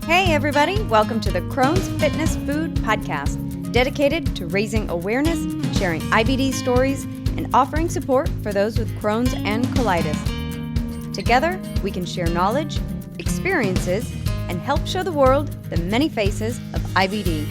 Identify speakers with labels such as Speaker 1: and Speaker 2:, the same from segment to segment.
Speaker 1: Hey everybody, welcome to the Crohn's Fitness Food Podcast, dedicated to raising awareness, sharing IBD stories, and offering support for those with Crohn's and colitis. Together, we can share knowledge, experiences, and help show the world the many faces of IBD.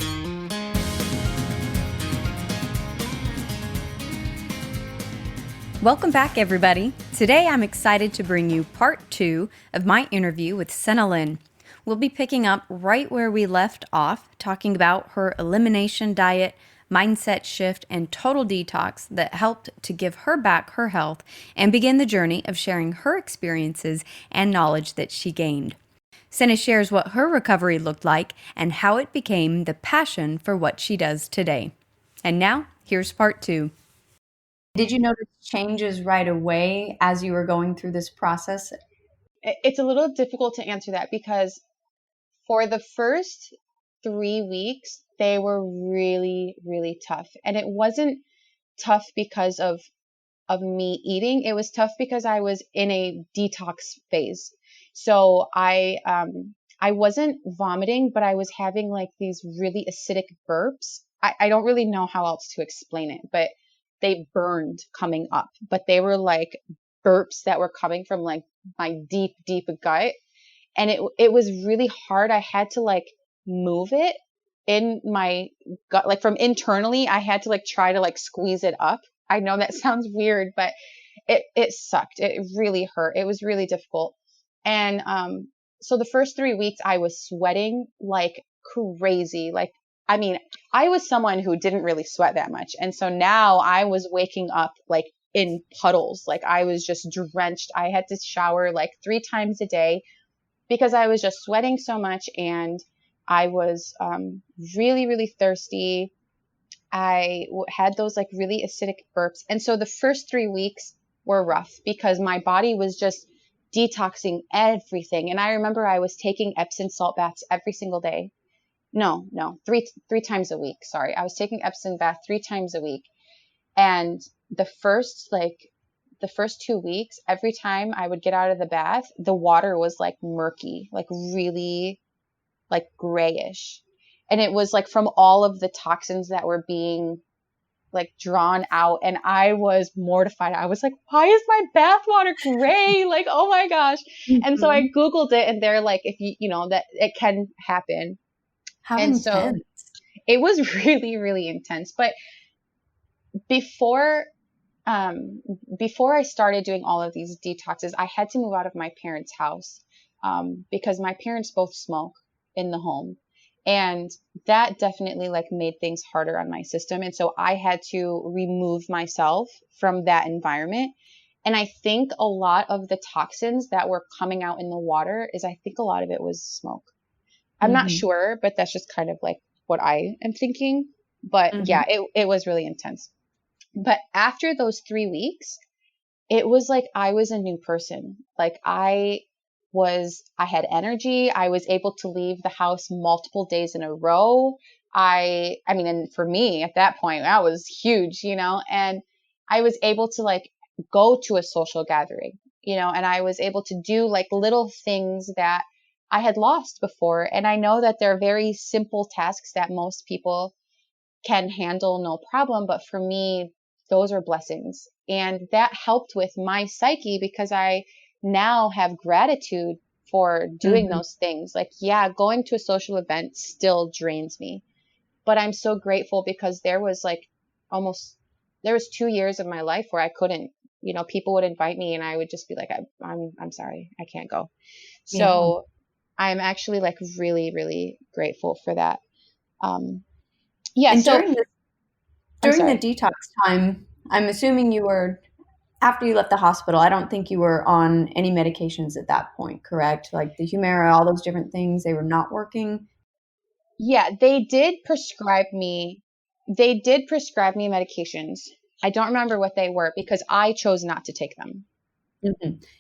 Speaker 1: Welcome back, everybody. Today, I'm excited to bring you part 2 of my interview with Sanaa Lynne. We'll be picking up right where we left off, talking about her elimination diet, mindset shift, and total detox that helped to give her back her health and begin the journey of sharing her experiences and knowledge that she gained. Sanaa shares what her recovery looked like and how it became the passion for what she does today. And now, here's part 2. Did you notice changes right away as you were going through this process?
Speaker 2: It's a little difficult to answer that because for the first 3 weeks, they were really, really tough. And it wasn't tough because of me eating. It was tough because I was in a detox phase. So I wasn't vomiting, but I was having like these really acidic burps. I don't really know how else to explain it, but they burned coming up. But they were like burps that were coming from like my deep, deep gut. And it was really hard. I had to like move it in my gut, like from internally, I had to like try to like squeeze it up. I know that sounds weird, but it sucked. It really hurt. It was really difficult. And, so the first 3 weeks I was sweating like crazy. Like, I mean, I was someone who didn't really sweat that much. And so now I was waking up like in puddles. Like I was just drenched. I had to shower like 3 times a day, because I was just sweating so much and I was really, really thirsty. I had those like really acidic burps. And so the first 3 weeks were rough because my body was just detoxing everything. And I remember I was taking Epsom salt baths every single day. No, three times a week. Sorry. I was taking Epsom bath 3 times a week. And the first 2 weeks, every time I would get out of the bath, the water was like murky, like really like grayish. And it was like from all of the toxins that were being like drawn out. And I was mortified. I was like, why is my bath water gray? Like, oh my gosh. Mm-hmm. And so I Googled it and they're like, if you know, that it can happen.
Speaker 1: How
Speaker 2: and
Speaker 1: intense.
Speaker 2: So it was really, really intense. But before I started doing all of these detoxes, I had to move out of my parents' house because my parents both smoke in the home. And that definitely like made things harder on my system. And so I had to remove myself from that environment. And I think a lot of the toxins that were coming out in the water I think a lot of it was smoke. I'm not sure, but that's just kind of like what I am thinking. But yeah, it was really intense. But after those 3 weeks, it was like I was a new person. Like I had energy. I was able to leave the house multiple days in a row. I mean, and for me at that point, that was huge, you know, and I was able to like go to a social gathering, you know, and I was able to do like little things that I had lost before. And I know that they're very simple tasks that most people can handle no problem. But for me, those are blessings. And that helped with my psyche because I now have gratitude for doing those things. Like, yeah, going to a social event still drains me, but I'm so grateful because there was 2 years of my life where I couldn't, you know, people would invite me and I would just be like, I'm sorry, I can't go. So I'm actually like really, really grateful for that. Yeah.
Speaker 1: And
Speaker 2: so
Speaker 1: during the detox time, I'm assuming you were, after you left the hospital, I don't think you were on any medications at that point, correct? Like the Humira, all those different things, they were not working?
Speaker 2: Yeah, they did prescribe me medications. I don't remember what they were because I chose not to take them.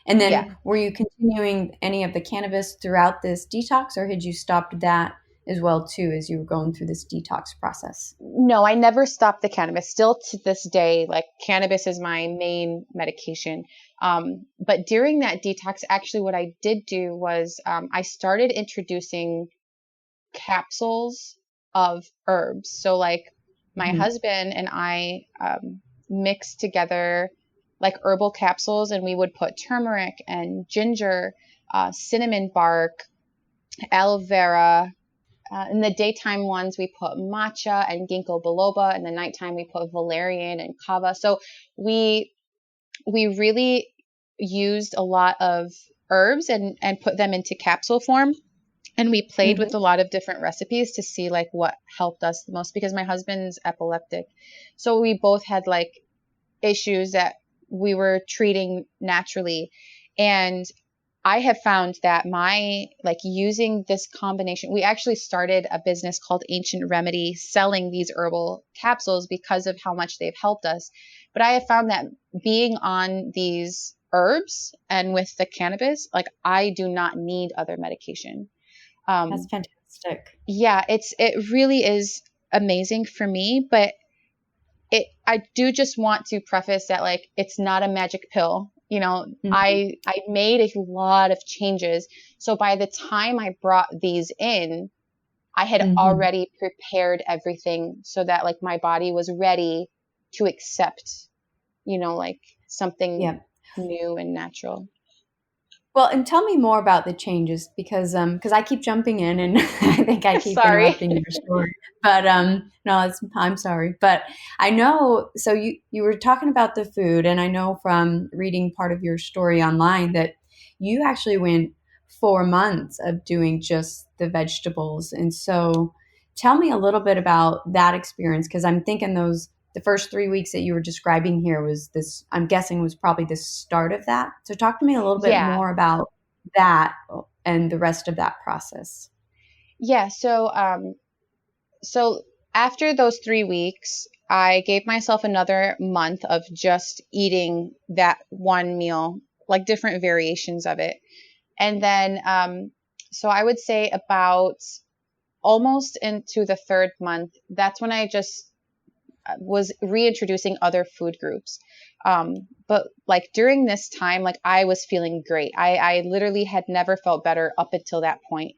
Speaker 1: And then were you continuing any of the cannabis throughout this detox, or had you stopped that as well too as you were going through this detox process?
Speaker 2: No, I never stopped the cannabis. Still to this day, like cannabis is my main medication. But during that detox, actually what I did do was I started introducing capsules of herbs. So like my
Speaker 1: Mhm.
Speaker 2: husband and I mixed together like herbal capsules, and we would put turmeric and ginger, cinnamon bark, aloe vera. In the daytime ones, we put matcha and ginkgo biloba. In the nighttime, we put valerian and kava. So we really used a lot of herbs and put them into capsule form. And we played with
Speaker 1: Mhm.
Speaker 2: a lot of different recipes to see like what helped us the most, because my husband's epileptic. So we both had like issues that we were treating naturally. And I have found that my like using this combination, we actually started a business called Ancient Remedy selling these herbal capsules because of how much they've helped us. But I have found that being on these herbs and with the cannabis, like I do not need other medication.
Speaker 1: That's
Speaker 2: Um,
Speaker 1: fantastic.
Speaker 2: yeah, it really is amazing for me, but I do just want to preface that like it's not a magic pill. You know,
Speaker 1: Mhm.
Speaker 2: I made a lot of changes. So by the time I brought these in, I had
Speaker 1: Mhm.
Speaker 2: already prepared everything so that like my body was ready to accept, like something
Speaker 1: Yeah.
Speaker 2: new and natural.
Speaker 1: Well, and tell me more about the changes because I keep jumping in and I think I keep
Speaker 2: Sorry.
Speaker 1: interrupting your story. But no, I'm sorry. But I know so you were talking about the food, and I know from reading part of your story online that you actually went 4 months of doing just the vegetables. And so tell me a little bit about that experience, because I'm thinking the first 3 weeks that you were describing here was this, I'm guessing, was probably the start of that. So talk to me a little bit
Speaker 2: Yeah.
Speaker 1: more about that and the rest of that process.
Speaker 2: Yeah. So after those 3 weeks, I gave myself another month of just eating that one meal, like different variations of it. And then, so I would say about almost into the third month, that's when I just was reintroducing other food groups. But like during this time, like I was feeling great. I literally had never felt better up until that point.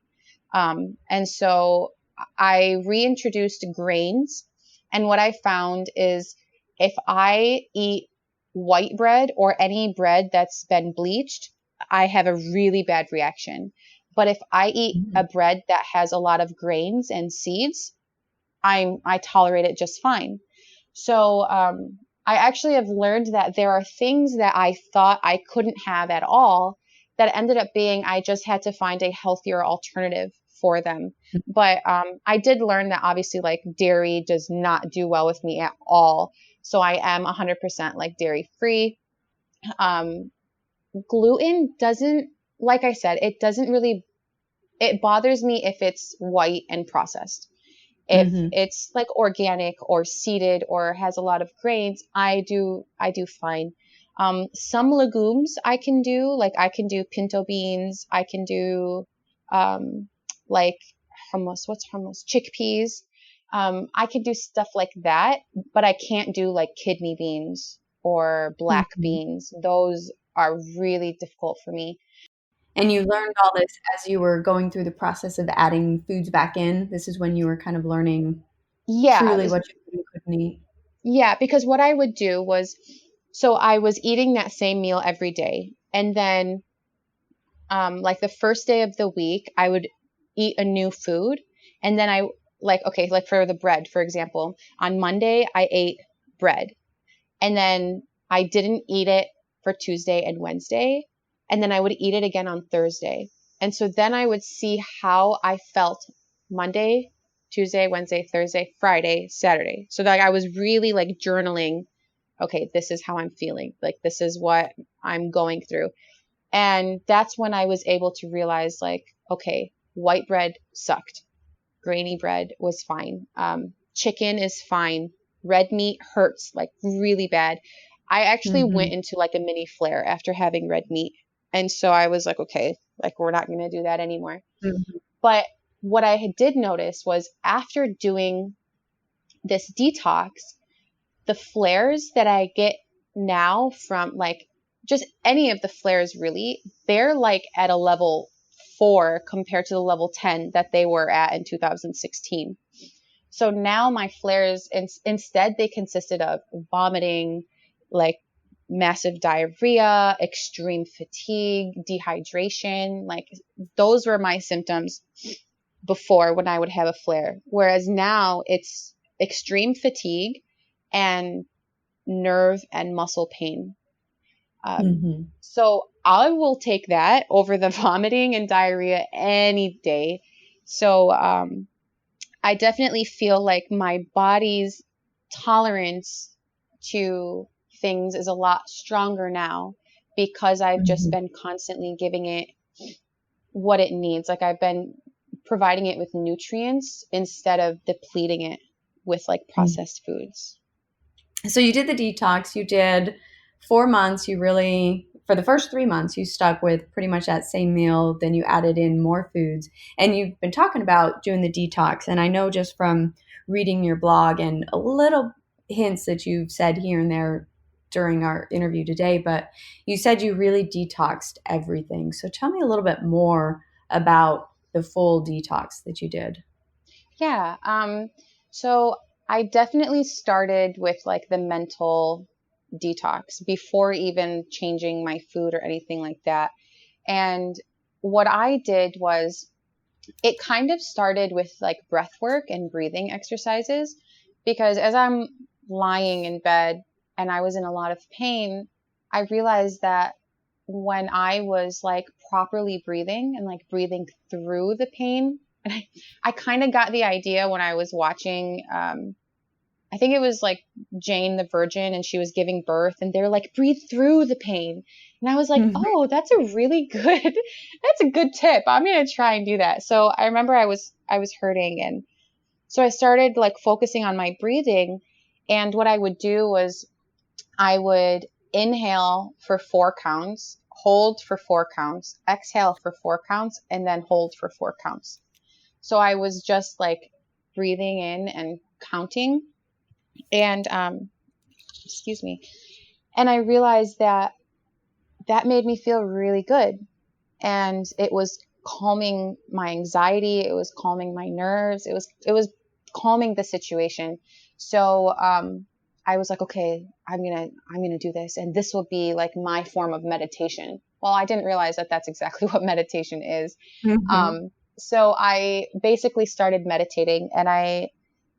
Speaker 2: And so I reintroduced grains. And what I found is if I eat white bread or any bread that's been bleached, I have a really bad reaction. But if I eat a
Speaker 1: Mhm.
Speaker 2: bread that has a lot of grains and seeds, I tolerate it just fine. So I actually have learned that there are things that I thought I couldn't have at all that ended up being I just had to find a healthier alternative for them. But I did learn that obviously like dairy does not do well with me at all. So I am 100% like dairy free. Um, Gluten doesn't, like I said, it doesn't really, it bothers me if it's white and processed. If
Speaker 1: Mhm.
Speaker 2: it's like organic or seeded or has a lot of grains, I do fine. Some legumes I can do, like I can do pinto beans, I can do um, like hummus. What's hummus? Chickpeas. I can do stuff like that, but I can't do like kidney beans or black
Speaker 1: Mhm.
Speaker 2: beans. Those are really difficult for me.
Speaker 1: And you learned all this as you were going through the process of adding foods back in. This is when you were kind of learning
Speaker 2: Yeah,
Speaker 1: truly what you could and couldn't eat.
Speaker 2: yeah, because what I would do was, so I was eating that same meal every day. And then, like the first day of the week, I would eat a new food. And then okay, like for the bread, for example, on Monday, I ate bread. And then I didn't eat it for Tuesday and Wednesday. And then I would eat it again on Thursday. And so then I would see how I felt Monday, Tuesday, Wednesday, Thursday, Friday, Saturday. So like I was really like journaling, okay, this is how I'm feeling. Like this is what I'm going through. And that's when I was able to realize like, okay, white bread sucked. Grainy bread was fine. Chicken is fine. Red meat hurts like really bad. I actually went
Speaker 1: Mhm.
Speaker 2: into like a mini flare after having red meat. And so I was like, okay, like we're not going to do that anymore.
Speaker 1: Mhm.
Speaker 2: But what I did notice was after doing this detox, the flares that I get now from like just any of the flares really, they're like at a level 4 compared to the level 10 that they were at in 2016. So now my flares, instead, they consisted of vomiting, like massive diarrhea, extreme fatigue, dehydration. Like those were my symptoms before when I would have a flare. Whereas now it's extreme fatigue and nerve and muscle pain. So I will take that over the vomiting and diarrhea any day. So I definitely feel like my body's tolerance to things is a lot stronger now because I've just been constantly giving it what it needs. Like I've been providing it with nutrients instead of depleting it with like processed foods.
Speaker 1: So you did the detox, you did 4 months, you really, for the first 3 months, you stuck with pretty much that same meal, then you added in more foods. And you've been talking about doing the detox. And I know just from reading your blog and a little hints that you've said here and there during our interview today, but you said you really detoxed everything. So tell me a little bit more about the full detox that you did.
Speaker 2: Yeah. So I definitely started with like the mental detox before even changing my food or anything like that. And what I did was it kind of started with like breath work and breathing exercises, because as I'm lying in bed and I was in a lot of pain, I realized that when I was like properly breathing and like breathing through the pain, and I kind of got the idea when I was watching, I think it was like Jane the Virgin, and she was giving birth and they're like, breathe through the pain. And I was like, oh, that's a really good, that's a good tip. I'm going to try and do that. So I remember I was hurting. And so I started like focusing on my breathing. And what I would do was I would inhale for 4 counts, hold for 4 counts, exhale for 4 counts, and then hold for 4 counts. So I was just like breathing in and counting. And, excuse me. And I realized that made me feel really good. And it was calming my anxiety. It was calming my nerves. It was calming the situation. So, I was like, okay, I'm going to do this. And this will be like my form of meditation. Well, I didn't realize that that's exactly what meditation is. So I basically started meditating, and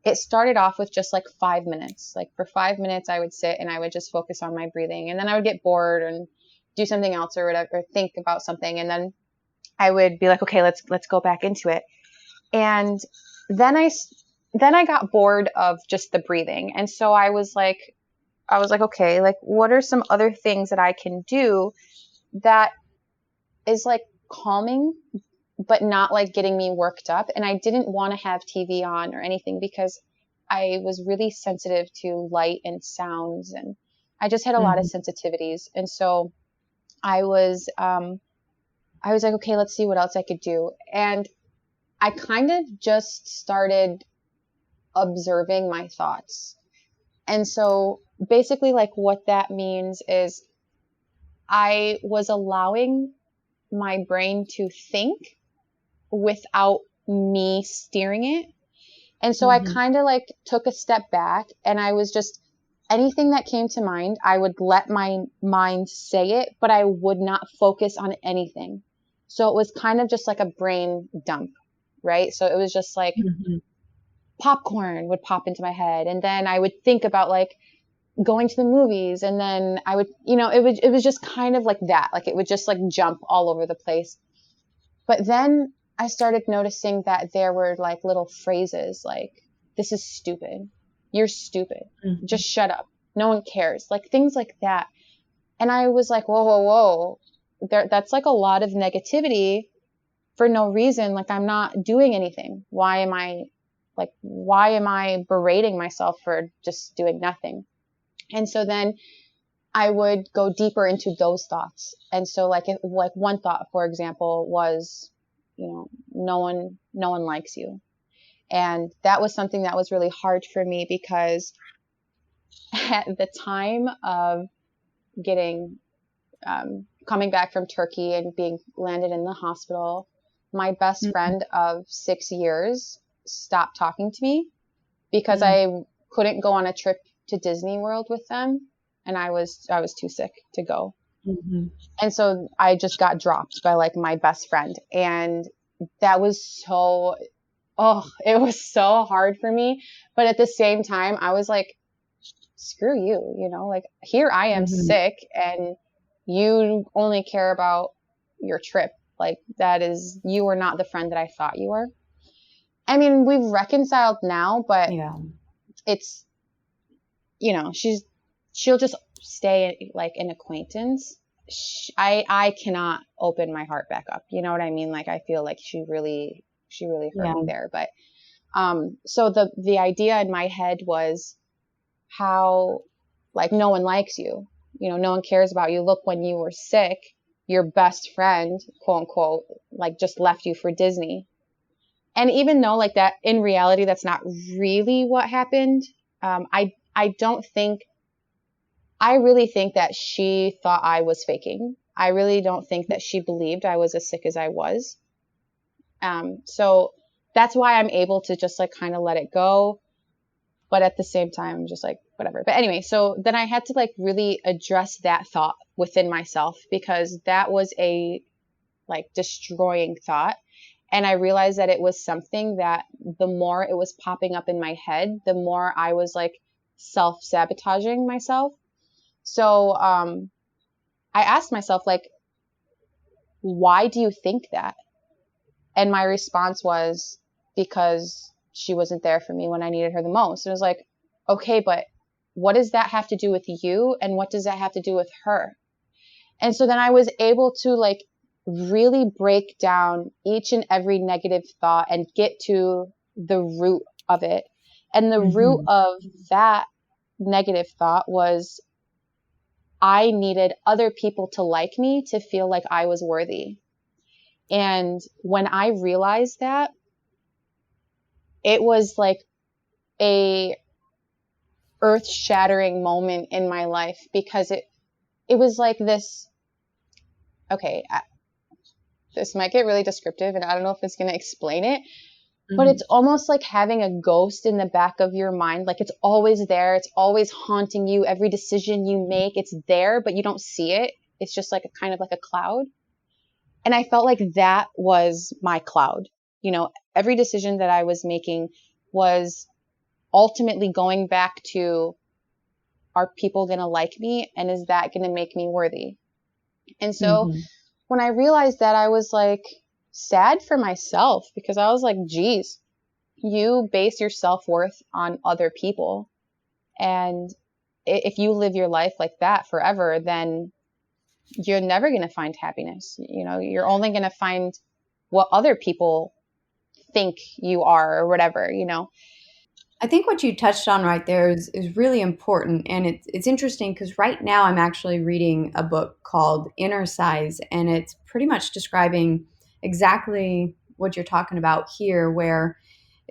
Speaker 2: it started off with just like 5 minutes. Like for 5 minutes, I would sit and I would just focus on my breathing. And then I would get bored and do something else or whatever, or think about something. And then I would be like, okay, let's go back into it. And then I got bored of just the breathing. And so I was like, okay, like what are some other things that I can do that is like calming, but not like getting me worked up. And I didn't want to have TV on or anything because I was really sensitive to light and sounds, and I just had a lot of sensitivities. And so I was like, okay, let's see what else I could do. And I kind of just started observing my thoughts. And so basically like what that means is I was allowing my brain to think without me steering it. And so I kind of like took a step back, and I was just, anything that came to mind, I would let my mind say it, but I would not focus on anything. So it was kind of just like a brain dump, right? So it was just like popcorn would pop into my head, and then I would think about like going to the movies, and then I would, it was just kind of like that. Like it would just like jump all over the place. But then I started noticing that there were like little phrases like, this is stupid. You're stupid. Just shut up. No one cares. Like things like that. And I was like, whoa, whoa, whoa. That's like a lot of negativity for no reason. Like I'm not doing anything. Why am I berating myself for just doing nothing? And so then I would go deeper into those thoughts. And so like one thought, for example, was, no one likes you. And that was something that was really hard for me because at the time of getting, coming back from Turkey and being landed in the hospital, my best friend of 6 years stopped talking to me because
Speaker 1: Mm-hmm.
Speaker 2: I couldn't go on a trip to Disney World with them, and I was too sick to go.
Speaker 1: Mm-hmm.
Speaker 2: And so I just got dropped by like my best friend, and that was so, it was so hard for me. But at the same time, I was like, screw you, like here I am
Speaker 1: Mm-hmm.
Speaker 2: sick and you only care about your trip. Like you were not the friend that I thought you were. I mean, we've reconciled now, but
Speaker 1: Yeah.
Speaker 2: it's, she'll just stay like an acquaintance. I cannot open my heart back up. You know what I mean? Like, I feel like she really hurt
Speaker 1: Yeah.
Speaker 2: me there. But, so the idea in my head was how, like, no one likes you, no one cares about you. Look, when you were sick, your best friend, quote unquote, like just left you for Disney. And even though like that in reality, that's not really what happened. I don't think, I really think that she thought I was faking. I really don't think that she believed I was as sick as I was. So that's why I'm able to just like kind of let it go. But at the same time, I'm just like, whatever. But anyway, so then I had to like really address that thought within myself, because that was a like destroying thought. And I realized that it was something that the more it was popping up in my head, the more I was like self-sabotaging myself. So I asked myself, like, why do you think that? And my response was, because she wasn't there for me when I needed her the most. It was like, okay, but what does that have to do with you? And what does that have to do with her? And so then I was able to like really break down each and every negative thought and get to the root of it. And the root
Speaker 1: Mm-hmm.
Speaker 2: of that negative thought was, I needed other people to like me to feel like I was worthy. And when I realized that, it was like a earth-shattering moment in my life, because it was like this, okay, this might get really descriptive and I don't know if it's going to explain it, but
Speaker 1: Mm-hmm.
Speaker 2: it's almost like having a ghost in the back of your mind. Like, it's always there. It's always haunting you. Every decision you make, it's there, but you don't see it. It's just like a kind of like a cloud. And I felt like that was my cloud. Every decision that I was making was ultimately going back to, are people going to like me? And is that going to make me worthy? And so
Speaker 1: Mm-hmm.
Speaker 2: when I realized that, I was like sad for myself, because I was like, geez, you base your self-worth on other people. And if you live your life like that forever, then you're never going to find happiness. You're only going to find what other people think you are or whatever.
Speaker 1: I think what you touched on right there is really important. And it's interesting because right now I'm actually reading a book called Inner Size, and it's pretty much describing exactly what you're talking about here, where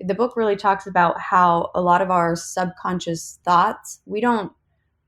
Speaker 1: the book really talks about how a lot of our subconscious thoughts, we don't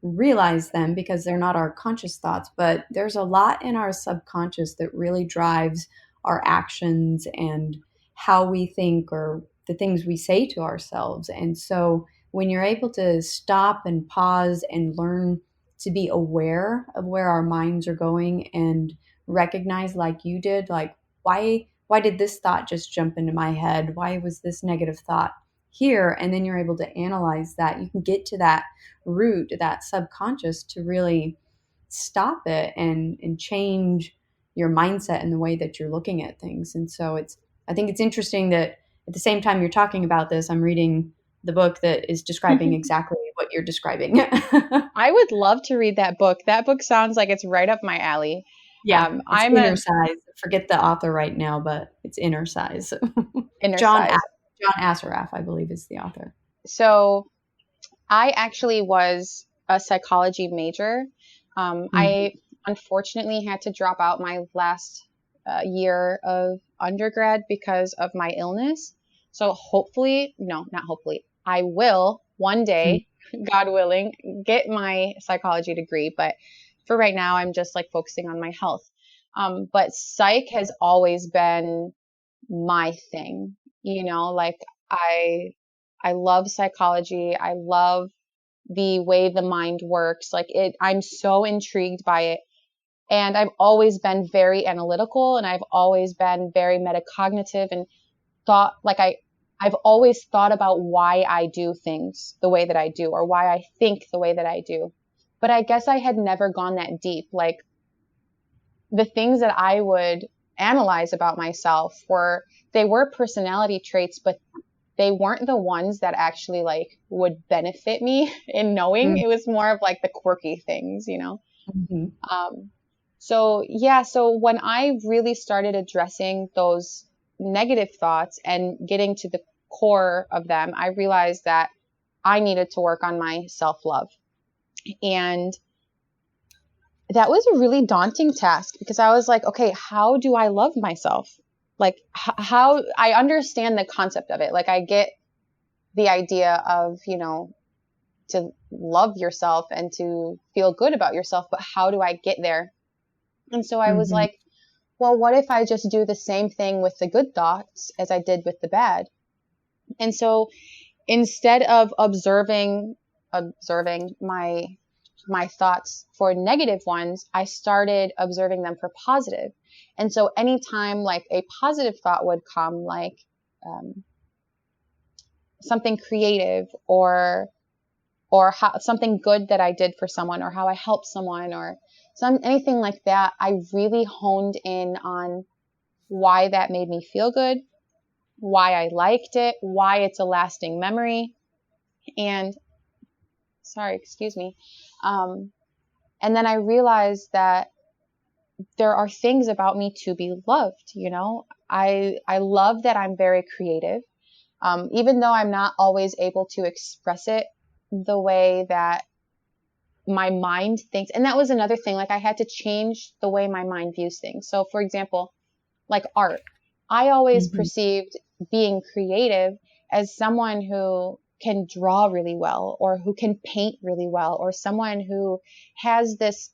Speaker 1: realize them because they're not our conscious thoughts, but there's a lot in our subconscious that really drives our actions and how we think or the things we say to ourselves. And so when you're able to stop and pause and learn to be aware of where our minds are going and recognize, like you did, like, why did this thought just jump into my head? Why was this negative thought here? And then you're able to analyze that. You can get to that root, that subconscious, to really stop it and change your mindset and the way that you're looking at things. And so I think it's interesting that at the same time you're talking about this, I'm reading the book that is describing exactly what you're describing.
Speaker 2: I would love to read that book. That book sounds like it's right up my alley.
Speaker 1: Yeah, it's
Speaker 2: I'm
Speaker 1: Inner
Speaker 2: a
Speaker 1: Size. Forget the author right now, but it's Inner Size.
Speaker 2: inner
Speaker 1: John
Speaker 2: size.
Speaker 1: John Assaraf, I believe, is the author.
Speaker 2: So I actually was a psychology major.
Speaker 1: Mm-hmm.
Speaker 2: I unfortunately had to drop out my last year of undergrad because of my illness. So hopefully, no, not hopefully, I will one day, God willing, get my psychology degree. But for right now, I'm just like focusing on my health. But psych has always been my thing. Like I love psychology. I love the way the mind works. I'm so intrigued by it. And I've always been very analytical, and I've always been very metacognitive, and thought I've always thought about why I do things the way that I do, or why I think the way that I do. But I guess I had never gone that deep. Like, the things that I would analyze about myself they were personality traits, but they weren't the ones that actually would benefit me in knowing. It was more of the quirky things, So yeah, so when I really started addressing those negative thoughts and getting to the core of them, I realized that I needed to work on my self-love. And that was a really daunting task, because I was like, okay, how do I love myself? How I understand the concept of it. I get the idea of, to love yourself and to feel good about yourself, but how do I get there? And so I was like, well, what if I just do the same thing with the good thoughts as I did with the bad? And so instead of observing my thoughts for negative ones, I started observing them for positive. And so anytime a positive thought would come, something creative, or something good that I did for someone, or how I helped someone, or anything like that, I really honed in on why that made me feel good, why I liked it, why it's a lasting memory. And excuse me. And then I realized that there are things about me to be loved. I love that I'm very creative. Even though I'm not always able to express it the way that my mind thinks. And that was another thing. I had to change the way my mind views things. So for example, art, I always perceived being creative as someone who can draw really well, or who can paint really well, or someone who has this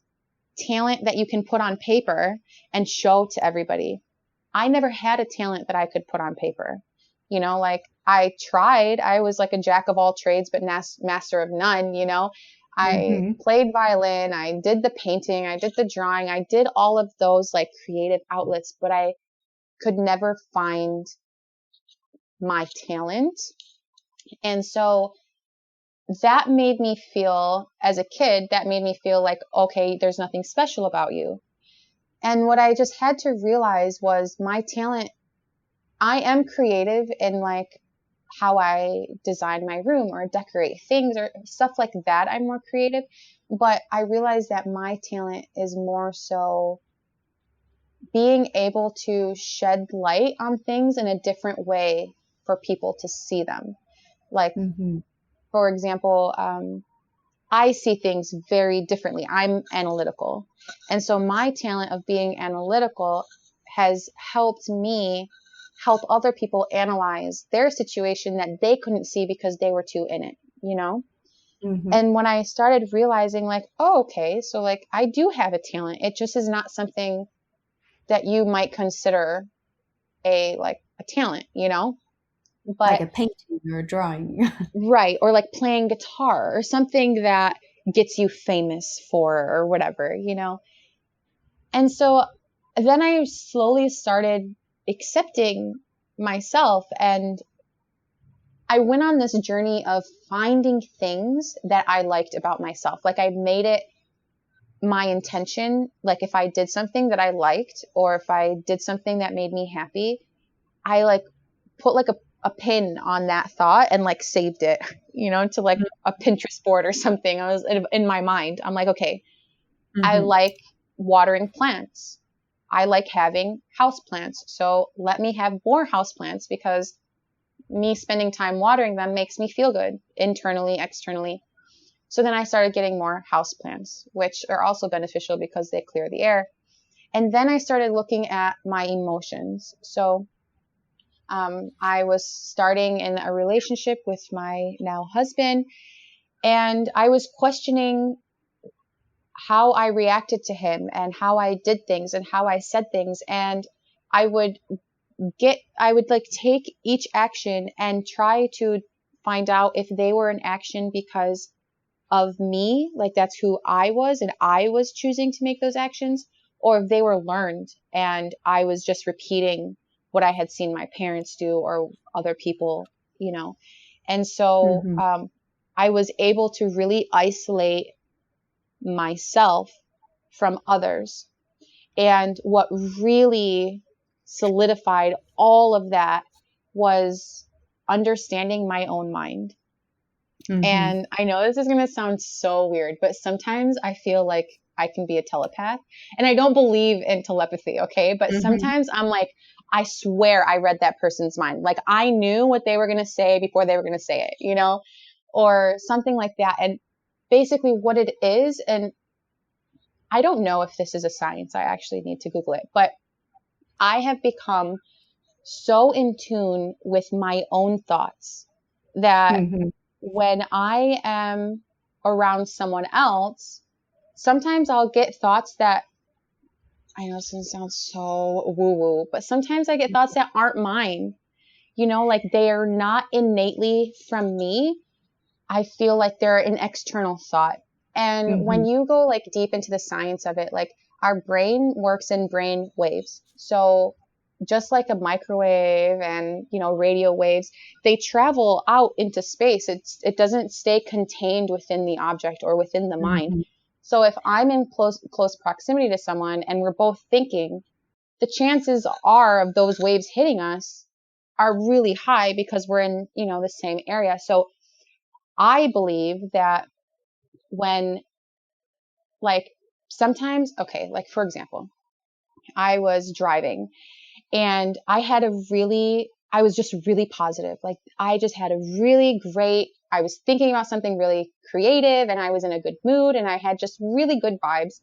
Speaker 2: talent that you can put on paper and show to everybody. I never had a talent that I could put on paper. I tried. I was a jack of all trades, but master of none. I played violin. I did the painting. I did the drawing. I did all of those creative outlets, but I could never find my talent. And so that made me feel, as a kid, okay, there's nothing special about you. And what I just had to realize was my talent, I am creative in how I design my room or decorate things or stuff like that. I'm more creative, but I realized that my talent is more so being able to shed light on things in a different way for people to see them. For example, I see things very differently. I'm analytical. And so my talent of being analytical has helped me help other people analyze their situation that they couldn't see because they were too in it, And when I started realizing oh, okay, so I do have a talent. It just is not something that you might consider a talent,
Speaker 1: Like
Speaker 2: but
Speaker 1: a painting or a drawing.
Speaker 2: right. Or playing guitar, or something that gets you famous for, or whatever, And so then I slowly started accepting myself, and I went on this journey of finding things that I liked about myself. I made it my intention. If I did something that I liked, or if I did something that made me happy, I put a pin on that thought and saved it, to a Pinterest board or something. I was in my mind. I'm okay, I like watering plants. I like having houseplants. So let me have more houseplants, because me spending time watering them makes me feel good internally, externally. So then I started getting more houseplants, which are also beneficial because they clear the air. And then I started looking at my emotions. So I was starting in a relationship with my now husband, and I was questioning how I reacted to him, and how I did things, and how I said things. And I would I would like take each action and try to find out if they were an action because of me, like that's who I was and I was choosing to make those actions, or if they were learned and I was just repeating what I had seen my parents do or other people, you know. And so
Speaker 1: Mm-hmm.
Speaker 2: I was able to really isolate myself from others. And what really solidified all of that was understanding my own mind.
Speaker 1: Mm-hmm.
Speaker 2: And I know this is going to sound so weird, but sometimes I feel like I can be a telepath. And I don't believe in telepathy, okay? But
Speaker 1: Mm-hmm.
Speaker 2: sometimes I'm like, I swear I read that person's mind. Like I knew what they were going to say before they were going to say it, you know, or something like that. And basically what it is, and I don't know if this is a science, I actually need to Google it, but I have become so in tune with my own thoughts that
Speaker 1: Mm-hmm.
Speaker 2: when I am around someone else, sometimes I'll get thoughts that I know this sounds so woo woo, but sometimes I get thoughts that aren't mine. You know, like they are not innately from me. I feel like they're an external thought. And
Speaker 1: Mm-hmm.
Speaker 2: when you go like deep into the science of it, like our brain works in brain waves. So just like a microwave and, you know, radio waves, they travel out into space. It doesn't stay contained within the object or within the mind.
Speaker 1: Mm-hmm.
Speaker 2: So if I'm in close proximity to someone and we're both thinking, the chances are of those waves hitting us are really high because we're in, you know, the same area. So I believe that when like sometimes, okay, like for example, I was driving and I was just really positive. Like I just had a really great, I was thinking about something really creative and I was in a good mood and I had just really good vibes.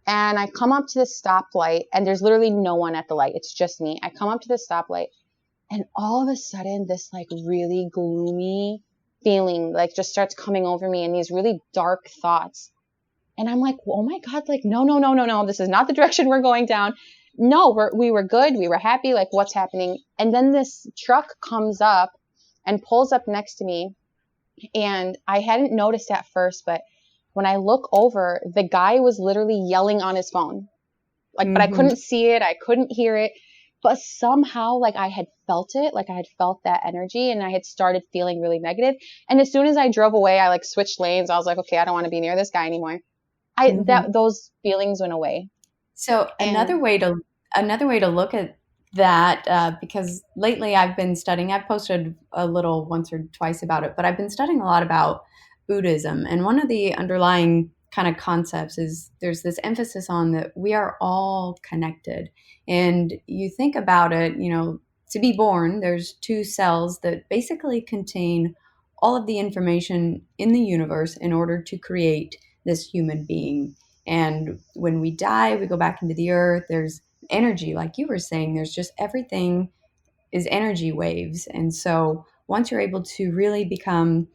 Speaker 2: And I come up to the stoplight and there's literally no one at the light. It's just me. I come up to the stoplight and all of a sudden this like really gloomy feeling like just starts coming over me and these really dark thoughts. And I'm like, oh my God, like, no, no, no, no, no. This is not the direction we're going down. No, we were good. We were happy. Like, what's happening? And then this truck comes up and pulls up next to me. And I hadn't noticed at first, but when I look over, the guy was literally yelling on his phone. Like, but I
Speaker 1: Mm-hmm.
Speaker 2: couldn't see it. I couldn't hear it. But somehow, like, I had felt it. Like, I had felt that energy and I had started feeling really negative. And as soon as I drove away, I like switched lanes. I was like, okay, I don't want to be near this guy anymore.
Speaker 1: Mm-hmm.
Speaker 2: Those feelings went away.
Speaker 1: So
Speaker 2: And
Speaker 1: another way to look at that, because lately I've been studying. I've posted a little once or twice about it, but I've been studying a lot about Buddhism, and one of the underlying kind of concepts is there's this emphasis on that we are all connected. And you think about it, you know, to be born, there's two cells that basically contain all of the information in the universe in order to create this human being. And when we die, we go back into the earth. There's energy, like you were saying, there's just everything is energy waves. And so once you're able to really become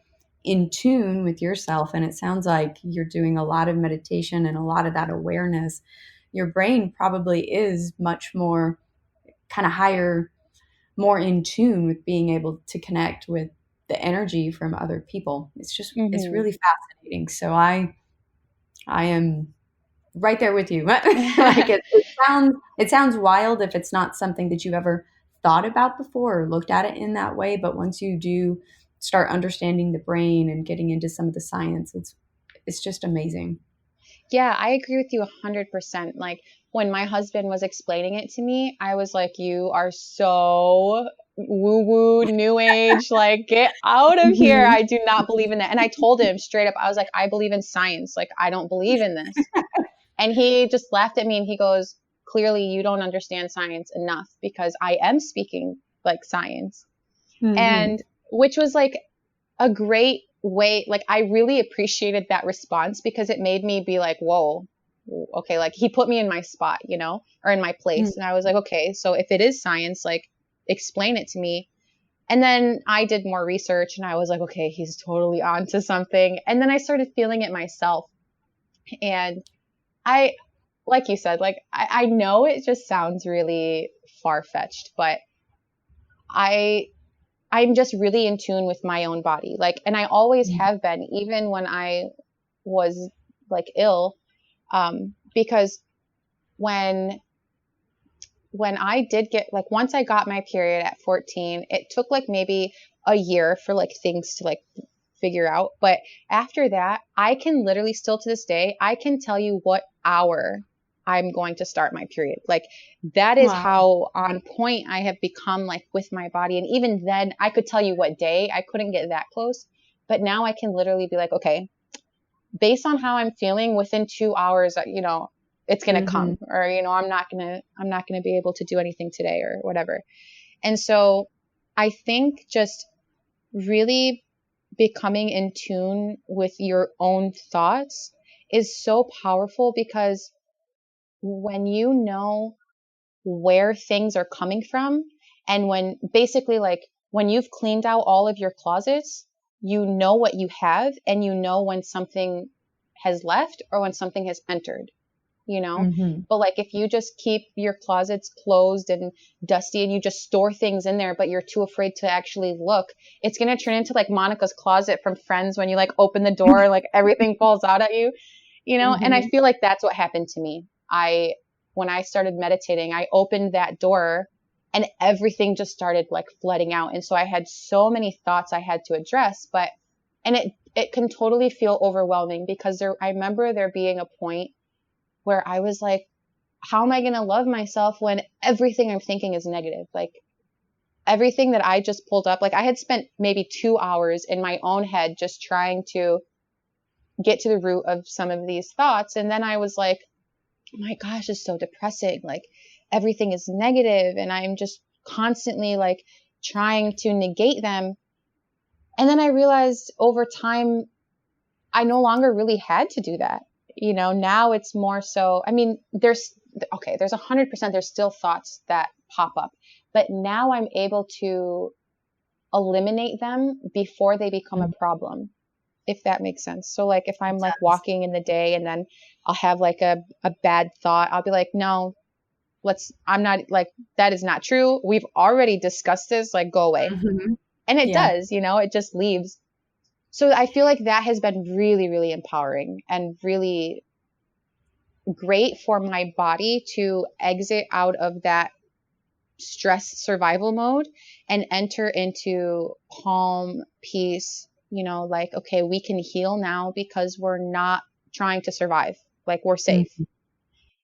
Speaker 1: in tune with yourself, and it sounds like you're doing a lot of meditation and a lot of that awareness, your brain probably is much more kind of higher, more in tune with being able to connect with the energy from other people. It's
Speaker 2: mhm.
Speaker 1: really fascinating. So I am right there with you. Like it sounds wild if it's not something that you've ever thought about before or looked at it in that way. But once you do start understanding the brain and getting into some of the science, it's just amazing.
Speaker 2: Yeah, I agree with you 100%. Like when my husband was explaining it to me, I was like, you are so woo woo, new age. Like, get out of here.
Speaker 1: Mhm.
Speaker 2: I do not believe in that. And I told him straight up, I was like, I believe in science. Like, I don't believe in this. And he just laughed at me and he goes, clearly you don't understand science enough because I am speaking like science.
Speaker 1: Mhm.
Speaker 2: And which was like a great way. Like I really appreciated that response because it made me be like, whoa, okay. Like he put me in my spot, you know, or in my
Speaker 1: Mhm.
Speaker 2: place. And I was like, okay, so if it is science, like explain it to me. And then I did more research and I was like, okay, he's totally onto something. And then I started feeling it myself. And I like you said, like I know it just sounds really far-fetched, but I'm just really in tune with my own body. Like, and I always have been, even when I was like ill, because when I did get, like, once I got my period at 14, it took like maybe a year for like things to like figure out. But after that, I can literally still to this day, I can tell you what hour I'm going to start my period. Like, that is
Speaker 1: Wow.
Speaker 2: how on point I have become, like, with my body. And even then I could tell you what day. I couldn't get that close, but now I can literally be like, okay, based on how I'm feeling, within 2 hours, you know, it's going to come, or, you know, I'm not going to be able to do anything today or whatever. And so I think just really becoming in tune with your own thoughts is so powerful, because when you know where things are coming from, and when basically, like, when you've cleaned out all of your closets, you know what you have, and you know when something has left or when something has entered, you know. But like, if you just keep your closets closed and dusty and you just store things in there, but you're too afraid to actually look, it's going to turn into like Monica's closet from Friends, when you like open the door, like everything falls out at you, you know. And I feel like that's what happened to me. When I started meditating, I opened that door and everything just started like flooding out. And so I had so many thoughts I had to address, and it can totally feel overwhelming, because I remember there being a point where I was like, how am I going to love myself when everything I'm thinking is negative? Like, everything that I just pulled up, like, I had spent maybe 2 hours in my own head just trying to get to the root of some of these thoughts. And then I was like, oh my gosh, it's so depressing. Like, everything is negative and I'm just constantly like trying to negate them. And then I realized over time, I no longer really had to do that. You know, now it's more so, I mean, there's 100%, there's still thoughts that pop up, but now I'm able to eliminate them before they become a problem, if that makes sense. So like, if I'm like walking in the day and then I'll have like a bad thought, I'll be like, no, I'm not, like, that is not true. We've already discussed this, like, go away. And it does, you know, it just leaves. So I feel like that has been really, really empowering and really great for my body to exit out of that stress survival mode and enter into calm, peace, you know, like, okay, we can heal now because we're not trying to survive. Like, we're safe.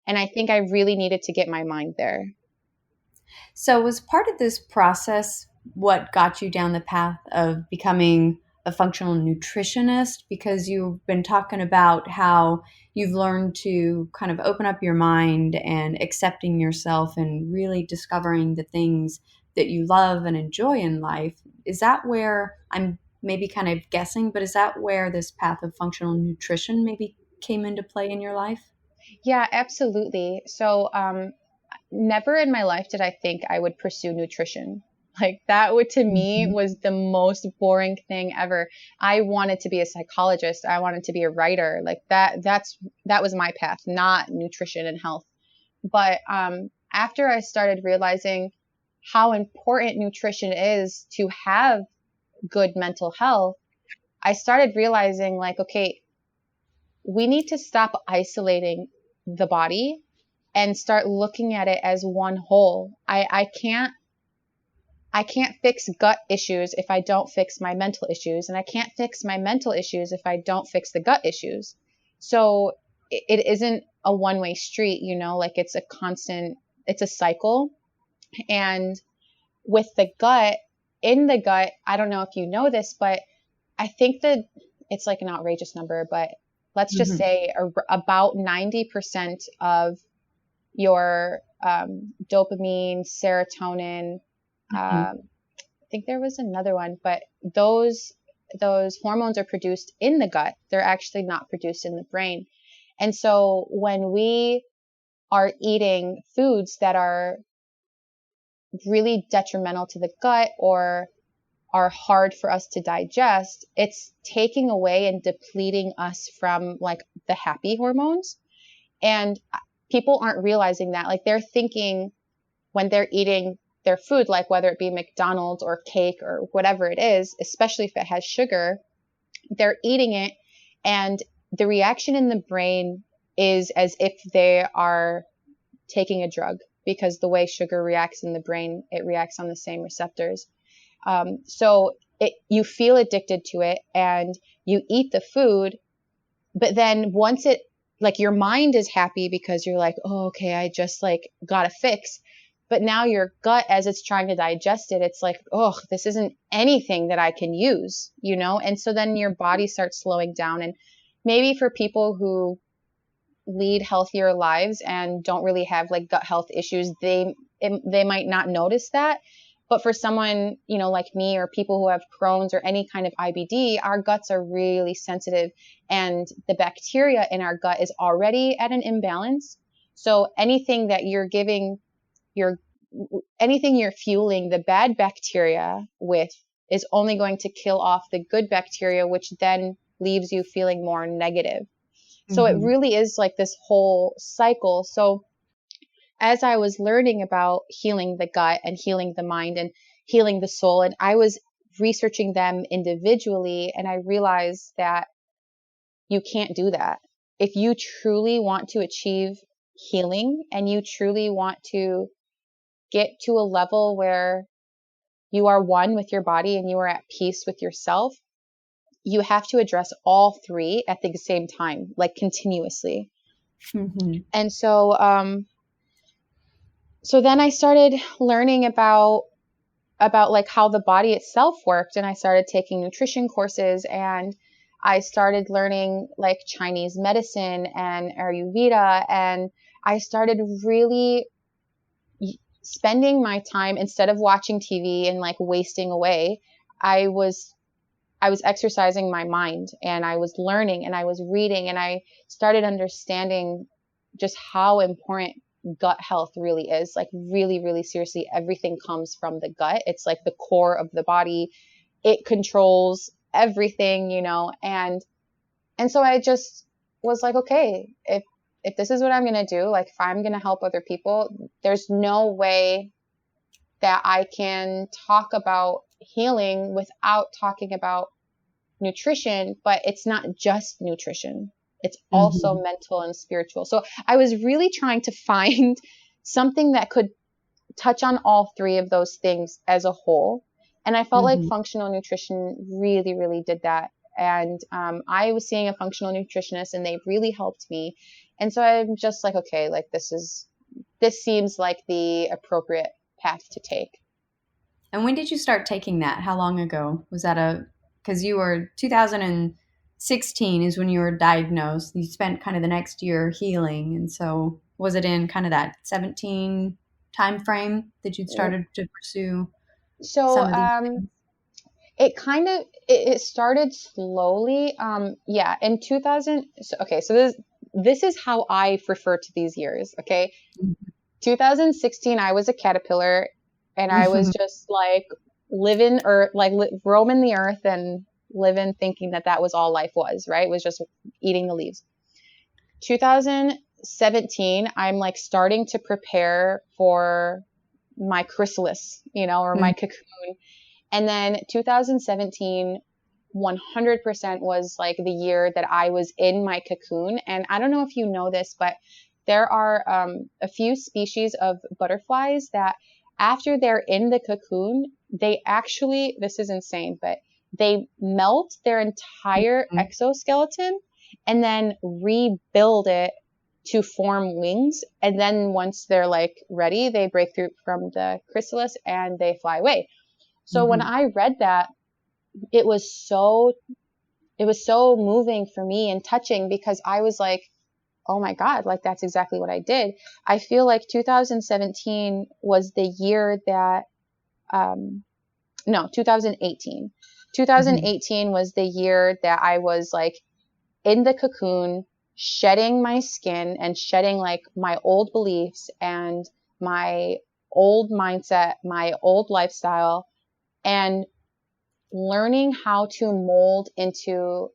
Speaker 2: And I think I really needed to get my mind there.
Speaker 1: So was part of this process what got you down the path of becoming a functional nutritionist? Because you've been talking about how you've learned to kind of open up your mind and accepting yourself and really discovering the things that you love and enjoy in life. Is that where, I'm maybe kind of guessing, but is that where this path of functional nutrition maybe came into play in your life?
Speaker 2: Yeah, absolutely. So, never in my life did I think I would pursue nutrition. Like, that would, to me, was the most boring thing ever. I wanted to be a psychologist. I wanted to be a writer. Like, that was my path, not nutrition and health. But after I started realizing how important nutrition is to have good mental health, I started realizing, like, okay, we need to stop isolating the body and start looking at it as one whole. I can't fix gut issues if I don't fix my mental issues, and I can't fix my mental issues if I don't fix the gut issues. So it isn't a one-way street, you know, like, it's a cycle. And with the gut, I don't know if you know this, but I think that it's like an outrageous number, but let's just say about 90% of your dopamine, serotonin, I think there was another one, but those hormones are produced in the gut. They're actually not produced in the brain. And so when we are eating foods that are really detrimental to the gut or are hard for us to digest, it's taking away and depleting us from, like, the happy hormones. And people aren't realizing that. Like, they're thinking when they're eating their food, like whether it be McDonald's or cake or whatever it is, especially if it has sugar, they're eating it, and the reaction in the brain is as if they are taking a drug, because the way sugar reacts in the brain, it reacts on the same receptors. So you feel addicted to it and you eat the food, but then once it, like, your mind is happy because you're like, oh, okay, I just like got a fix. But now your gut, as it's trying to digest it, it's like, oh, this isn't anything that I can use, you know? And so then your body starts slowing down. And maybe for people who lead healthier lives and don't really have like gut health issues, they might not notice that. But for someone, you know, like me, or people who have Crohn's or any kind of IBD, our guts are really sensitive, and the bacteria in our gut is already at an imbalance. So anything that you're giving anything you're fueling the bad bacteria with is only going to kill off the good bacteria, which then leaves you feeling more negative. So it really is like this whole cycle. So as I was learning about healing the gut and healing the mind and healing the soul, and I was researching them individually, and I realized that you can't do that. If you truly want to achieve healing and you truly want to get to a level where you are one with your body and you are at peace with yourself, you have to address all three at the same time, like continuously. And so, so then I started learning about like how the body itself worked, and I started taking nutrition courses, and I started learning like Chinese medicine and Ayurveda, and I started really spending my time, instead of watching TV and like wasting away, I was exercising my mind, and I was learning and I was reading, and I started understanding just how important gut health really is. Like, really, really seriously, everything comes from the gut. It's like the core of the body. It controls everything, you know, and so I just was like, okay, if this is what I'm going to do, like if I'm going to help other people, there's no way that I can talk about healing without talking about nutrition. But it's not just nutrition. It's also mental and spiritual. So I was really trying to find something that could touch on all three of those things as a whole. And I felt like functional nutrition really, really did that. And I was seeing a functional nutritionist, and they really helped me. And so I'm just like, okay, like this seems like the appropriate path to take.
Speaker 1: And when did you start taking that? How long ago? Was that because you were 2016 is when you were diagnosed. You spent kind of the next year healing. And so was it in kind of that 17 time frame that you started to pursue some of these things?
Speaker 2: It started slowly. Yeah, in 2000. So, okay, so this is how I refer to these years. Okay, 2016, I was a caterpillar, and I was just like living, or like roaming the earth and living, thinking that was all life was. Right, it was just eating the leaves. 2017, I'm like starting to prepare for my chrysalis, you know, or my cocoon. And then 2017, 100% was like the year that I was in my cocoon. And I don't know if you know this, but there are a few species of butterflies that after they're in the cocoon, they actually, this is insane, but they melt their entire exoskeleton and then rebuild it to form wings. And then once they're like ready, they break through from the chrysalis and they fly away. So when I read that, it was so moving for me and touching, because I was like, oh my God, like that's exactly what I did. I feel like 2017 was the year that, 2018. 2018 was the year that I was like in the cocoon, shedding my skin and shedding like my old beliefs and my old mindset, my old lifestyle, and learning how to mold into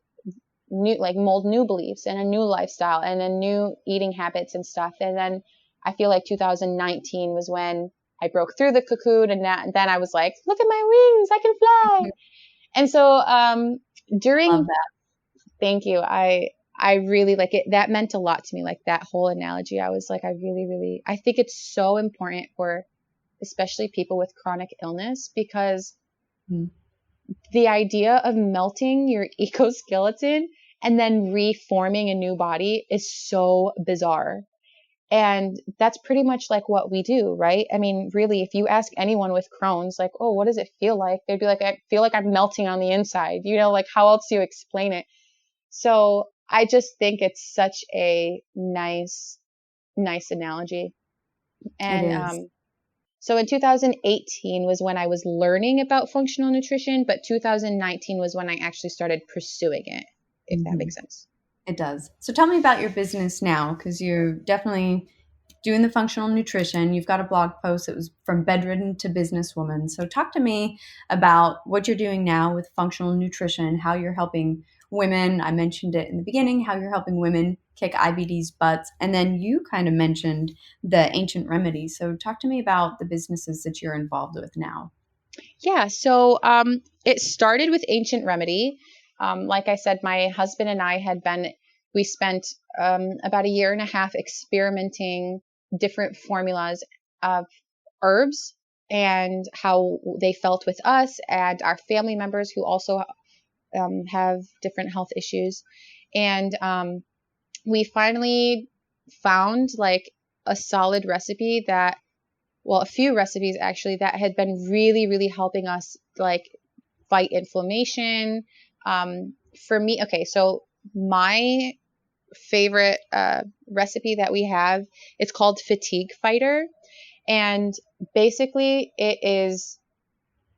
Speaker 2: mold new beliefs and a new lifestyle and a new eating habits and stuff. And then I feel like 2019 was when I broke through the cocoon, and then I was like, look at my wings, I can fly. And so during
Speaker 1: Love that.
Speaker 2: thank you. I really like it. That meant a lot to me. Like that whole analogy. I was like, I think it's so important for especially people with chronic illness, because the idea of melting your exoskeleton and then reforming a new body is so bizarre. And that's pretty much like what we do, right? I mean, really, if you ask anyone with Crohn's, like, oh, what does it feel like? They'd be like, I feel like I'm melting on the inside. Like how else do you explain it? So I just think it's such a nice analogy.
Speaker 1: It
Speaker 2: And
Speaker 1: is.
Speaker 2: so in 2018 was when I was learning about functional nutrition, but 2019 was when I actually started pursuing it, if that makes sense.
Speaker 1: It does. So tell me about your business now, because you're definitely doing the functional nutrition. You've got a blog post that was from bedridden to businesswoman. So talk to me about what you're doing now with functional nutrition, how you're helping women. I mentioned it in the beginning, how you're helping women kick IBD's butts. And then you kind of mentioned the ancient remedies. So talk to me about the businesses that you're involved with now.
Speaker 2: Yeah. So it started with Ancient Remedy. Like I said, my husband and I we spent about a year and a half experimenting different formulas of herbs and how they felt with us and our family members who also have different health issues. And we finally found like a solid recipe a few recipes actually that had been really, really helping us like fight inflammation. For me, okay, so my favorite recipe that we have, it's called Fatigue Fighter. And basically it is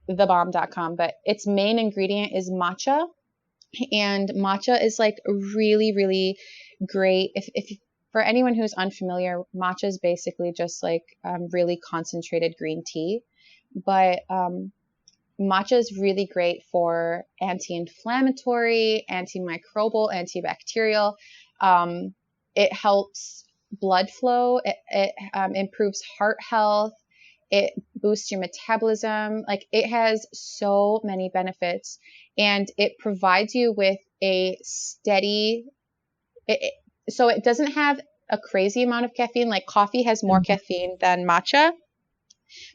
Speaker 2: thebomb.com, but its main ingredient is matcha. And matcha is like really, really great. If for anyone who's unfamiliar, matcha is basically just like really concentrated green tea. But matcha is really great for anti-inflammatory, antimicrobial, antibacterial. It helps blood flow. It improves heart health. It boosts your metabolism. Like it has so many benefits, and it provides you with a steady, so it doesn't have a crazy amount of caffeine. Like coffee has more caffeine than matcha,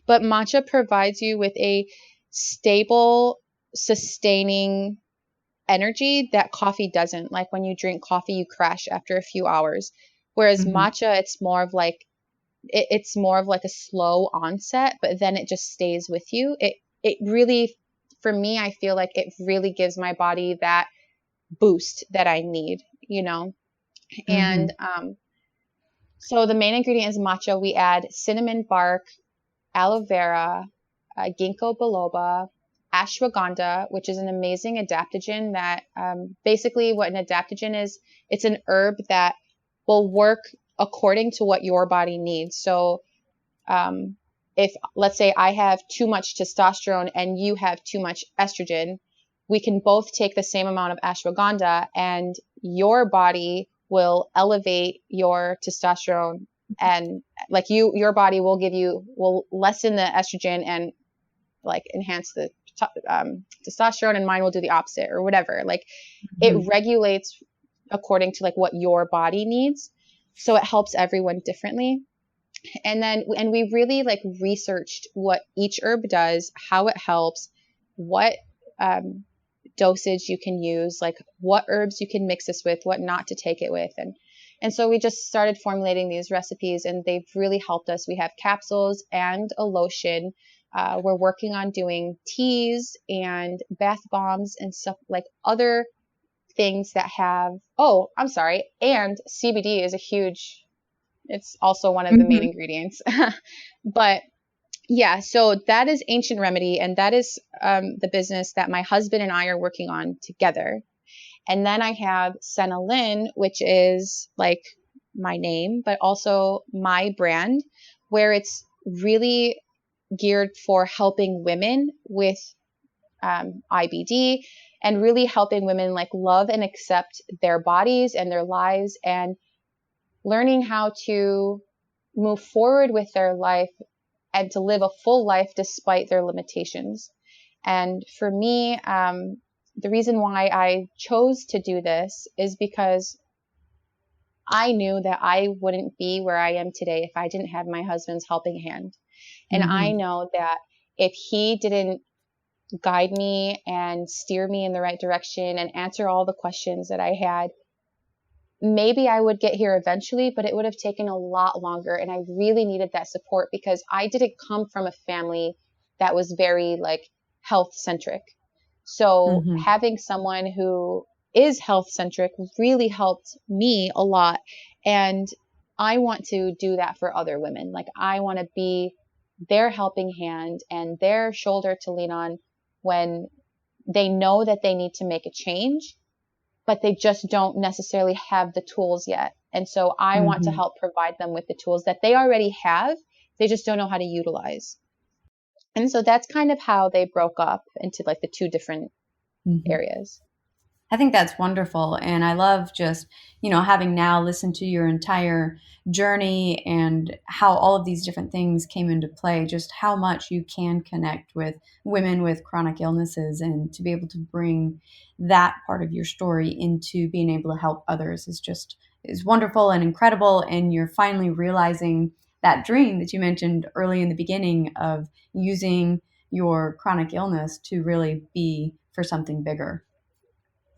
Speaker 2: but matcha provides you with a stable, sustaining energy that coffee doesn't. Like when you drink coffee, you crash after a few hours. Whereas matcha, it's more of like a slow onset, but then it just stays with you. It really, for me, I feel like it really gives my body that boost that I need, And so the main ingredient is matcha. We add cinnamon bark, aloe vera, ginkgo biloba, ashwagandha, which is an amazing adaptogen that basically what an adaptogen is, it's an herb that will work according to what your body needs. So if let's say I have too much testosterone and you have too much estrogen, we can both take the same amount of ashwagandha and your body will elevate your testosterone, and like your body will lessen the estrogen and like enhance the testosterone, and mine will do the opposite or whatever. Like it regulates according to like what your body needs. So it helps everyone differently. And we really like researched what each herb does, how it helps, what dosage you can use, like what herbs you can mix this with, what not to take it with. And so we just started formulating these recipes, and they've really helped us. We have capsules and a lotion. We're working on doing teas and bath bombs and stuff, like other things that have, and CBD is it's also one of the main ingredients. But yeah, so that is Ancient Remedy, and that is the business that my husband and I are working on together. And then I have Sanaa Lynne, which is like my name, but also my brand, where it's really geared for helping women with IBD, and really helping women like love and accept their bodies and their lives, and learning how to move forward with their life and to live a full life despite their limitations. And for me, the reason why I chose to do this is because I knew that I wouldn't be where I am today if I didn't have my husband's helping hand. And I know that if he didn't guide me and steer me in the right direction and answer all the questions that I had, maybe I would get here eventually, but it would have taken a lot longer. And I really needed that support because I didn't come from a family that was very like health centric. So having someone who is health centric really helped me a lot. And I want to do that for other women. Like I want to be their helping hand and their shoulder to lean on when they know that they need to make a change, but they just don't necessarily have the tools yet. And so I want to help provide them with the tools that they already have. They just don't know how to utilize. And so that's kind of how they broke up into like the two different areas.
Speaker 1: I think that's wonderful. And I love just, having now listened to your entire journey and how all of these different things came into play, just how much you can connect with women with chronic illnesses, and to be able to bring that part of your story into being able to help others is wonderful and incredible. And you're finally realizing that dream that you mentioned early in the beginning of using your chronic illness to really be for something bigger.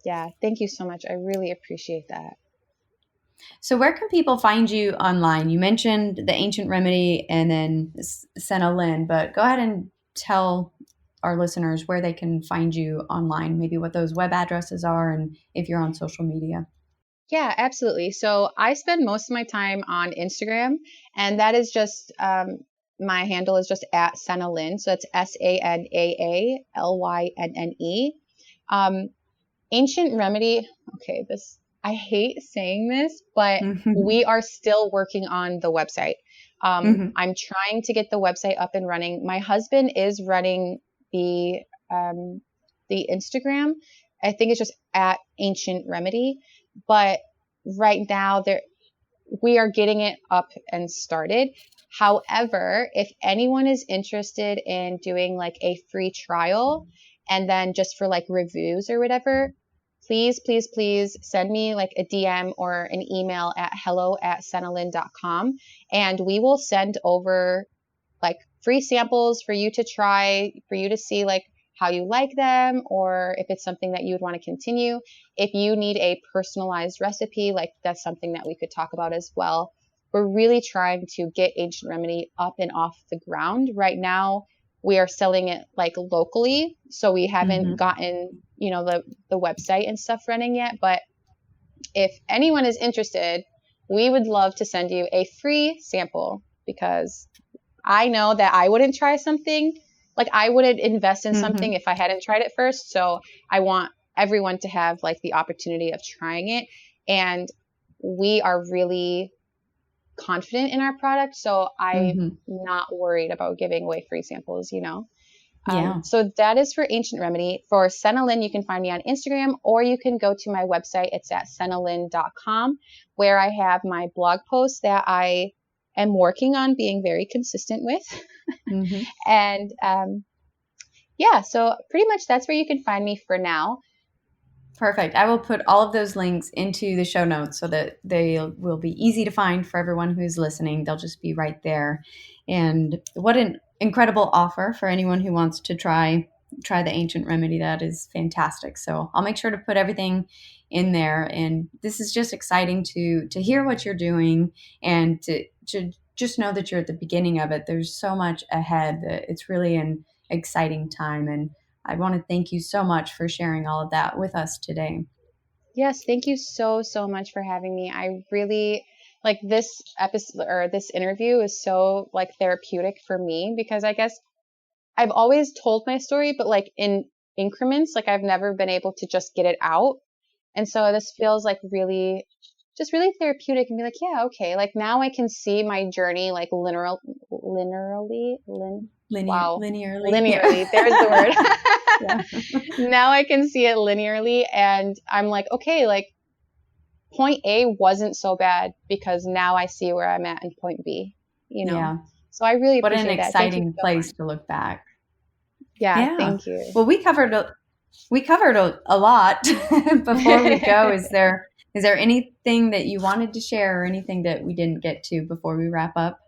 Speaker 2: Yeah, thank you so much. I really appreciate that.
Speaker 1: So where can people find you online? You mentioned the Ancient Remedy and then Sanaa Lynne, but go ahead and tell our listeners where they can find you online, maybe what those web addresses are, and if you're on social media.
Speaker 2: Yeah, absolutely. So I spend most of my time on Instagram, and that is just, my handle is just at Sanaa Lynne. So it's SANAALYNNE. Ancient Remedy. Okay, I hate saying this, but we are still working on the website. I'm trying to get the website up and running. My husband is running the Instagram. I think it's just at Ancient Remedy, but right now we are getting it up and started. However, if anyone is interested in doing like a free trial and then just for like reviews or whatever, please send me like a DM or an email at hello@sanaalynne.com, and we will send over like free samples for you to try, for you to see like how you like them, or if it's something that you would want to continue. If you need a personalized recipe, like that's something that we could talk about as well. We're really trying to get Ancient Remedy up and off the ground. Right now, we are selling it like locally, so we haven't gotten, the website and stuff running yet. But if anyone is interested, we would love to send you a free sample, because I know that I wouldn't try something, like I wouldn't invest in something if I hadn't tried it first. So I want everyone to have like the opportunity of trying it. And we are really confident in our product, so I'm not worried about giving away free samples, So that is for Ancient Remedy. For Sanaa Lynne, you can find me on Instagram, or you can go to my website. It's at sanaalynne.com, where I have my blog posts that I am working on being very consistent with. And so pretty much that's where you can find me for now.
Speaker 1: Perfect. I will put all of those links into the show notes so that they will be easy to find for everyone who's listening. They'll just be right there. And what an incredible offer for anyone who wants to try the Ancient Remedy. That is fantastic. So I'll make sure to put everything in there. And this is just exciting to hear what you're doing, and to just know that you're at the beginning of it. There's so much ahead. It's really an exciting time. And I want to thank you so much for sharing all of that with us today.
Speaker 2: Yes, thank you so much for having me. I really like this episode, or this interview is so like therapeutic for me, because I guess I've always told my story, but like in increments, like I've never been able to just get it out. And so this feels like really therapeutic, and be like, yeah, okay. Like now I can see my journey like linearly.
Speaker 1: Linearly.
Speaker 2: There's the word.
Speaker 1: Yeah.
Speaker 2: Now I can see it linearly, and I'm like, okay, like point A wasn't so bad because now I see where I'm at in point B,
Speaker 1: Yeah.
Speaker 2: So I really
Speaker 1: What an
Speaker 2: appreciate that. Thank you
Speaker 1: exciting
Speaker 2: so
Speaker 1: place
Speaker 2: much.
Speaker 1: to look back.
Speaker 2: Yeah,
Speaker 1: Yeah.
Speaker 2: thank you.
Speaker 1: Well, we covered a lot. Before we go, is there anything that you wanted to share or anything that we didn't get to before we wrap up?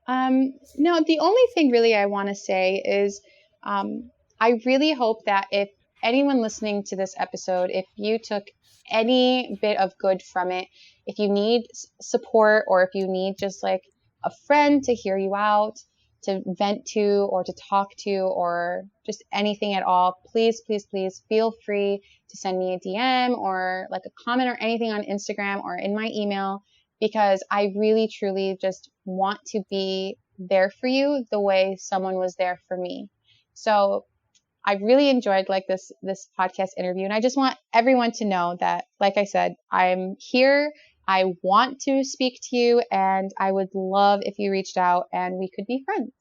Speaker 2: No, the only thing really I want to say is I really hope that if anyone listening to this episode, if you took any bit of good from it, if you need support or if you need just like a friend to hear you out, to vent to or to talk to or just anything at all, please, please, please feel free to send me a DM or like a comment or anything on Instagram or in my email, because I really, truly just want to be there for you the way someone was there for me. So I really enjoyed like this podcast interview, and I just want everyone to know that, like I said, I'm here. I want to speak to you, and I would love if you reached out and we could be friends.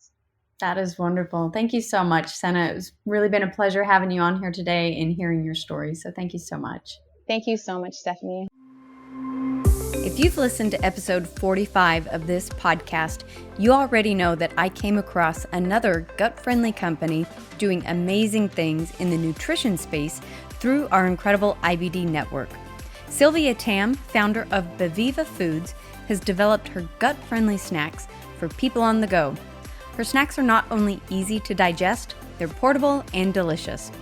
Speaker 1: That is wonderful. Thank you so much, Sanaa. It's really been a pleasure having you on here today and hearing your story. So thank you so much.
Speaker 2: Thank you so much, Stephanie.
Speaker 1: If you've listened to episode 45 of this podcast, you already know that I came across another gut-friendly company doing amazing things in the nutrition space through our incredible IBD network. Sylvia Tam, founder of Beviva Foods, has developed her gut-friendly snacks for people on the go. Her snacks are not only easy to digest, they're portable and delicious.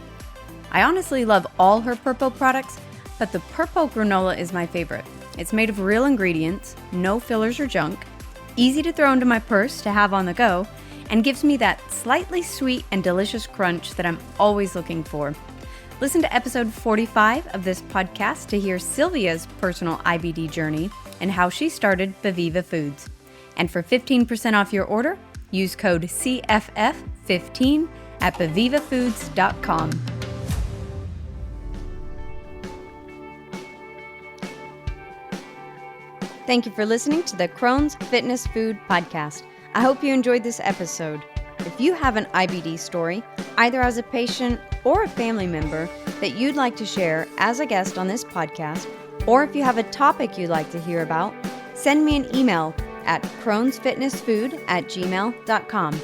Speaker 1: I honestly love all her purple products, but the purple granola is my favorite. It's made of real ingredients, no fillers or junk, easy to throw into my purse to have on the go, and gives me that slightly sweet and delicious crunch that I'm always looking for. Listen to episode 45 of this podcast to hear Sylvia's personal IBD journey and how she started Beviva Foods. And for 15% off your order, use code CFF15 at bevivafoods.com. Thank you for listening to the Crohn's Fitness Food Podcast. I hope you enjoyed this episode. If you have an IBD story, either as a patient or a family member that you'd like to share as a guest on this podcast, or if you have a topic you'd like to hear about, send me an email at crohnsfitnessfood@gmail.com.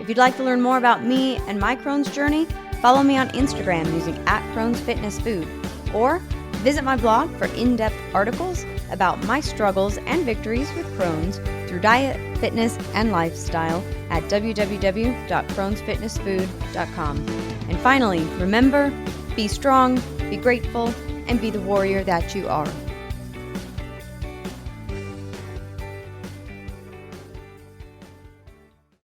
Speaker 1: If you'd like to learn more about me and my Crohn's journey, follow me on Instagram using @crohnsfitnessfood, or visit my blog for in-depth articles about my struggles and victories with Crohn's through diet, fitness, and lifestyle at www.crohnsfitnessfood.com. And finally, remember, be strong, be grateful, and be the warrior that you are.